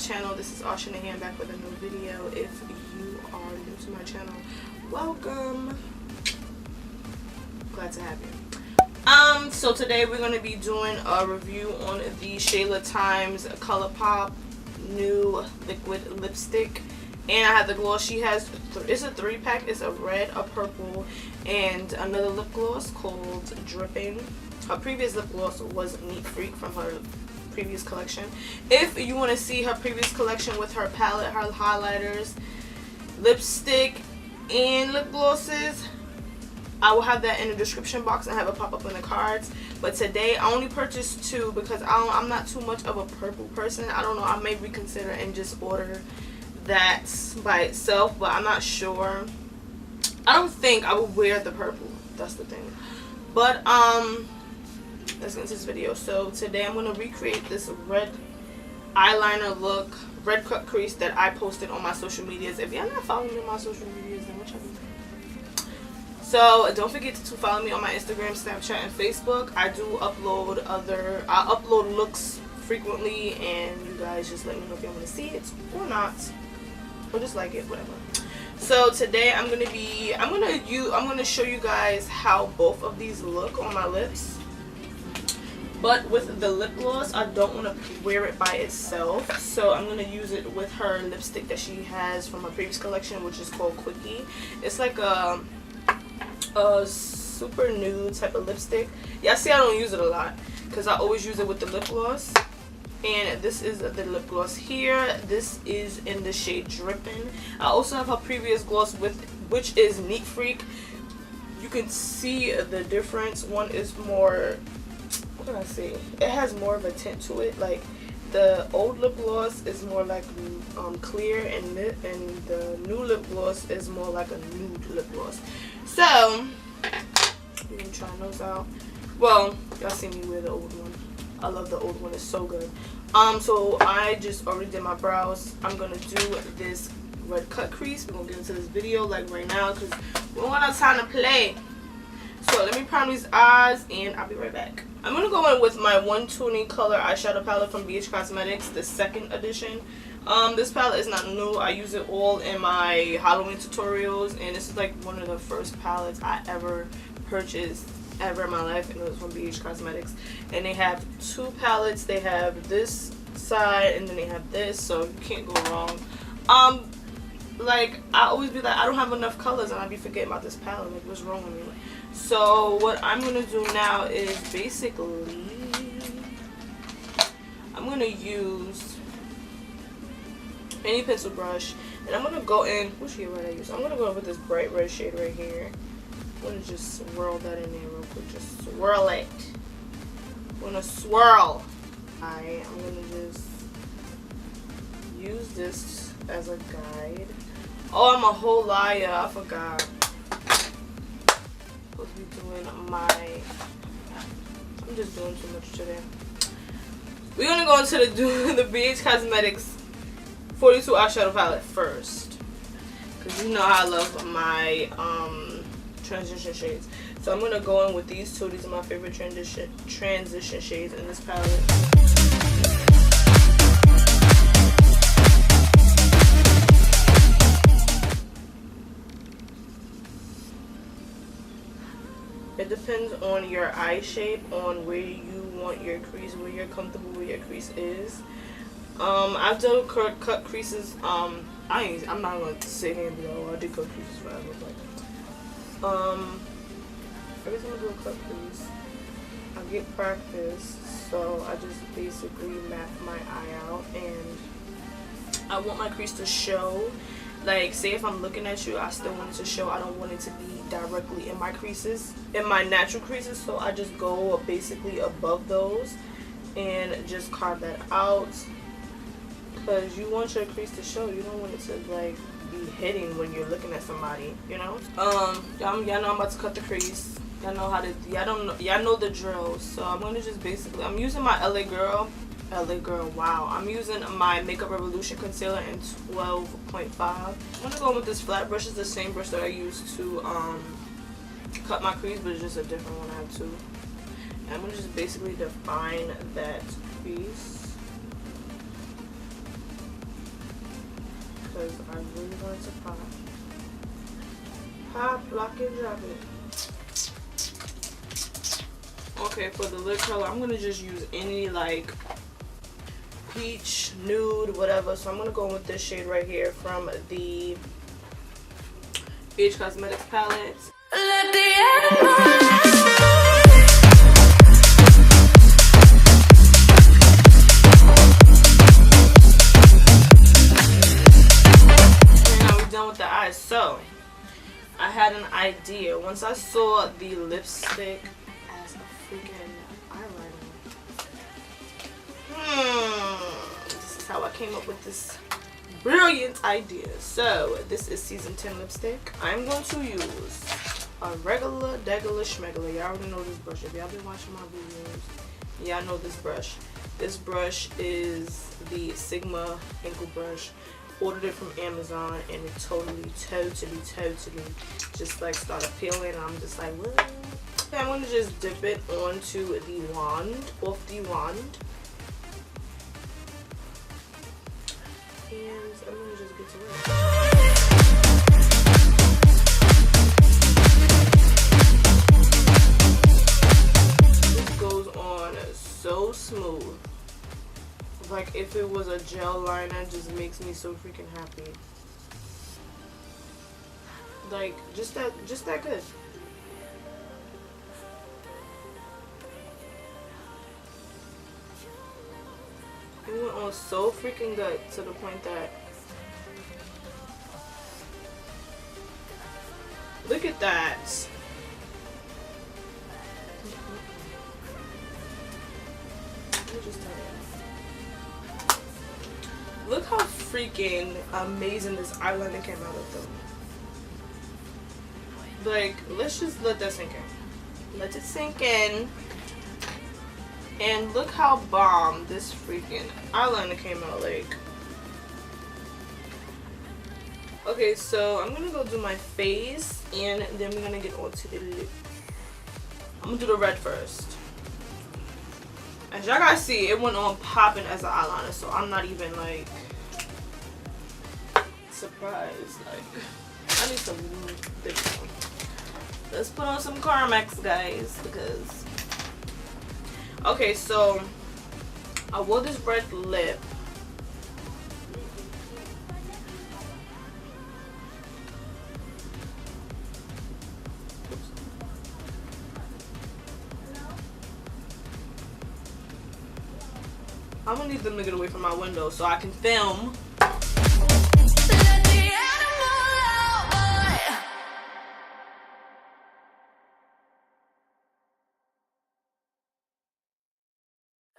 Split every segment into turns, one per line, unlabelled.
channel. This is Ashana here, back with a new video. If you are new to my channel, welcome. Glad to have you. So today we're going to be doing a review on the Shayla X Colourpop new liquid lipstick. And I have the gloss. She has, it's a 3-pack. It's a red, a purple, and another lip gloss called Drippin. Her previous lip gloss was Neat Freak from her previous collection. If you want to see her previous collection with her palette, her highlighters, lipstick, and lip glosses, I will have that in the description box and have it pop up in the cards. But today I only purchased 2 because I'm not too much of a purple person. I don't know, I may reconsider and just order that by itself, but I'm not sure. I don't think I would wear the purple. That's the thing. But let's get into this video. So today I'm going to recreate this red eyeliner look, red cut crease that I posted on my social medias. If y'all not following me on my social medias, then what y'all doing? So don't forget to follow me on my Instagram, Snapchat, and Facebook. I do upload I upload looks frequently, and you guys just let me know if you want to see it or not, or just like it, whatever. So today I'm gonna show you guys how both of these look on my lips. But with the lip gloss, I don't want to wear it by itself, so I'm gonna use it with her lipstick that she has from her previous collection, which is called Quickie. It's like a super nude type of lipstick. Yeah, see, I don't use it a lot because I always use it with the lip gloss. And this is the lip gloss here. This is in the shade Drippin. I also have her previous gloss which is Neat Freak. You can see the difference. One is more, what can I say? It has more of a tint to it. Like the old lip gloss is more like clear, and the new lip gloss is more like a nude lip gloss. So we're gonna try those out. Well, y'all see me wear the old one. I love the old one, it's so good. So I just already did my brows. I'm gonna do this red cut crease. We're gonna get into this video like right now because we don't have time to play. So let me prime these eyes and I'll be right back. I'm gonna go in with my 120 color eyeshadow palette from BH Cosmetics, the 2nd edition. This palette is not new. I use it all in my Halloween tutorials, and this is like one of the first palettes I ever purchased ever in my life, and it was from BH Cosmetics. And they have 2 palettes. They have this side and then they have this, so you can't go wrong. Like I always be like, I don't have enough colors, and I be forgetting about this palette. Like, what's wrong with me? So what I'm gonna do now is basically I'm gonna use any pencil brush, and I'm gonna go in, what shade would I use? I'm gonna go in with this bright red shade right here. I'm gonna just swirl that in there real quick. Just swirl it. I'm gonna swirl. I'm gonna just use this as a guide. Oh, I'm a whole liar. I forgot. I'm supposed to be doing I'm just doing too much today. We're gonna go into the BH Cosmetics 42 eyeshadow palette first, because you know I love my transition shades. So I'm going to go in with these 2. These are my favorite transition shades in this palette. It depends on your eye shape, on where you want your crease, where you're comfortable where your crease is. I've done cut creases. I'm not going to sit here and be like, oh, I did cut creases forever, but every time I do a cut crease, I get practice, so I just basically map my eye out, and I want my crease to show. Like, say if I'm looking at you, I still want it to show. I don't want it to be directly in my creases, in my natural creases, so I just go basically above those and just carve that out, because you want your crease to show. You don't want it to like be hitting when you're looking at somebody, you know. Y'all know I'm about to cut the crease. Y'all know how to, y'all know the drill. So I'm gonna just basically, I'm using my LA Girl, wow. I'm using my Makeup Revolution concealer in 12.5. I'm gonna go in with this flat brush. It's the same brush that I used to cut my crease, but it's just a different one. I have 2. And I'm gonna just basically define that crease. because I really wanted to pop. Pop, lock it, drop it. Okay, for the lip color, I'm gonna just use any like peach, nude, whatever. So I'm gonna go with this shade right here from the Beach Cosmetics palette. Let the with the eyes. So I had an idea once I saw the lipstick as a freaking eyeliner. This is how I came up with this brilliant idea. So this is season 10 lipstick. I'm going to use a regular degular schmegular. Y'all already know this brush. If y'all been watching my videos, y'all know this brush. This brush is the Sigma ankle brush. Ordered it from Amazon and it totally just like started peeling. I'm just like, what? I'm gonna just dip it onto the wand, off the wand, and I'm gonna just get to work. This goes on so smooth. Like if it was a gel liner, it just makes me so freaking happy. Like just that good. It went on so freaking good to the point that look at that. Let me just tell you. Look how freaking amazing this eyeliner came out of though. Like, let's just let that sink in. Let it sink in. And look how bomb this freaking eyeliner came out like. Okay, so I'm gonna go do my face and then we're gonna get on to the lip. I'm gonna do the red first. As y'all guys see, it went on popping as an eyeliner, so I'm not even like surprised. Like, I need some new things. Let's put on some Carmex, guys, because okay, so I wore this red lip. I'm gonna need them to get away from my window so I can film.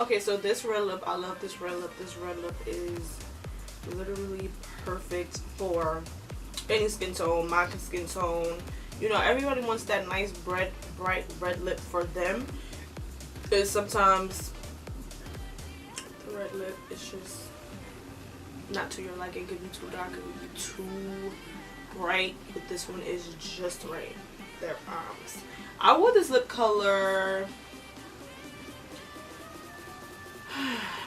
Okay, so this red lip, I love this red lip. This red lip is literally perfect for any skin tone, my skin tone. You know, everybody wants that nice bright red lip for them. Because sometimes the red lip is just not to your liking. It could be too dark, it could be too bright, but this one is just right. Their arms. I wore this lip color.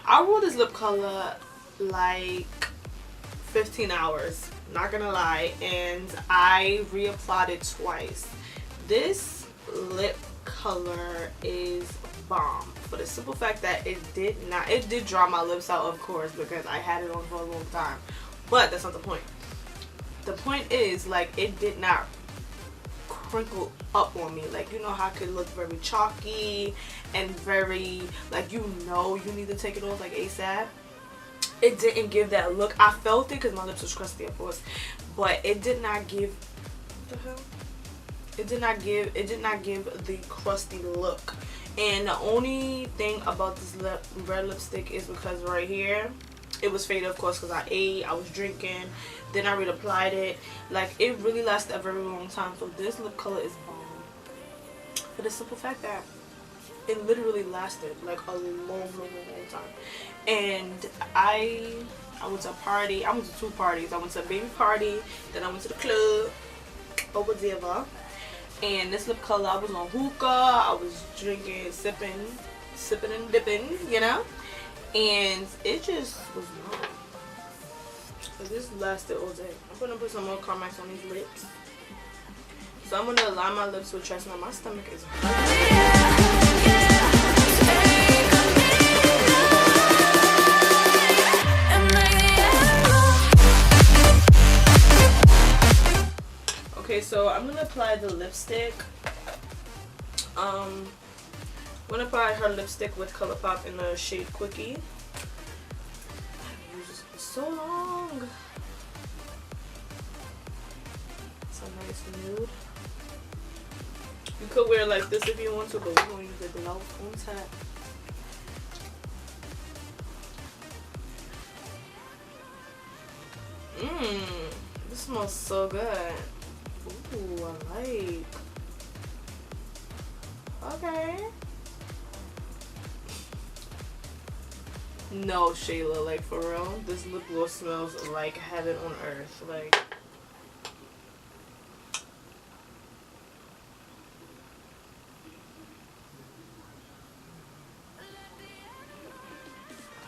I wore this lip color like 15 hours, not gonna lie, and I reapplied it twice. This lip color is bomb for the simple fact that it did dry my lips out, of course, because I had it on for a long time, but that's not the point. The point is, like, it did not crinkle up on me. Like, you know how it could look very chalky and very, like, you know you need to take it off like ASAP. It didn't give that look. I felt it because my lips was crusty, of course, but it did not give, what the hell? It did not give the crusty look. And the only thing about this red lipstick is because right here it was faded, of course, because I ate, I was drinking, then I reapplied it. Like, it really lasted a very long time. So this lip color is bomb for the simple fact that it literally lasted like a long time. And I went to a party. I went to two parties. I went to a baby party, then I went to the club or whatever. And this lip color, I was on hookah, I was drinking, sipping and dipping, you know, and it just was bomb. But this lasted all day. I'm gonna put some more Carmex on these lips. So I'm gonna line my lips with chestnut. My stomach is okay, so I'm gonna apply the lipstick. I'm gonna apply her lipstick with Colourpop in the shade Quickie. I've used this for so long. It's a nice nude. You could wear it like this if you want to, but we're gonna use the glow on top. This smells so good. Ooh, I like. Okay. No, Shayla, like for real, this lip gloss smells like heaven on earth. Like,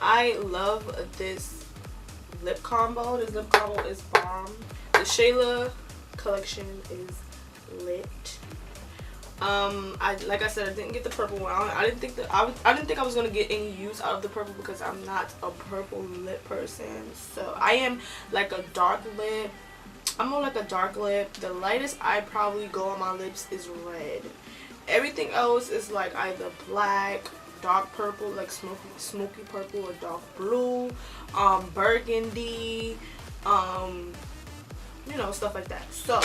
I love this lip combo. This lip combo is bomb. The Shayla collection is lit. Like I said, I didn't get the purple one. I didn't think I was gonna get any use out of the purple because I'm not a purple lip person. So I am like a dark lip. I'm more like a dark lip. The lightest I probably go on my lips is red. Everything else is like either black, dark purple, like smoky purple, or dark blue, burgundy, you know, stuff like that. So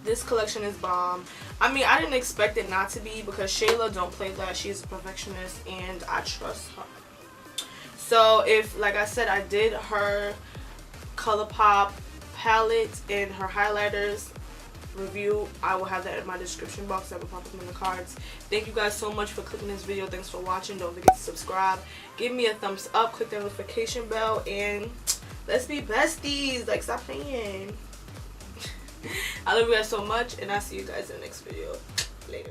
this collection is bomb. I mean, I didn't expect it not to be because Shayla don't play that. She's a perfectionist and I trust her. So if, like I said, I did her Colourpop palette and her highlighters review, I will have that in my description box. I will pop them in the cards. Thank you guys so much for clicking this video. Thanks for watching. Don't forget to subscribe, give me a thumbs up, click that notification bell, and let's be besties. Like, stop playing. I love you guys so much, and I'll see you guys in the next video. Later.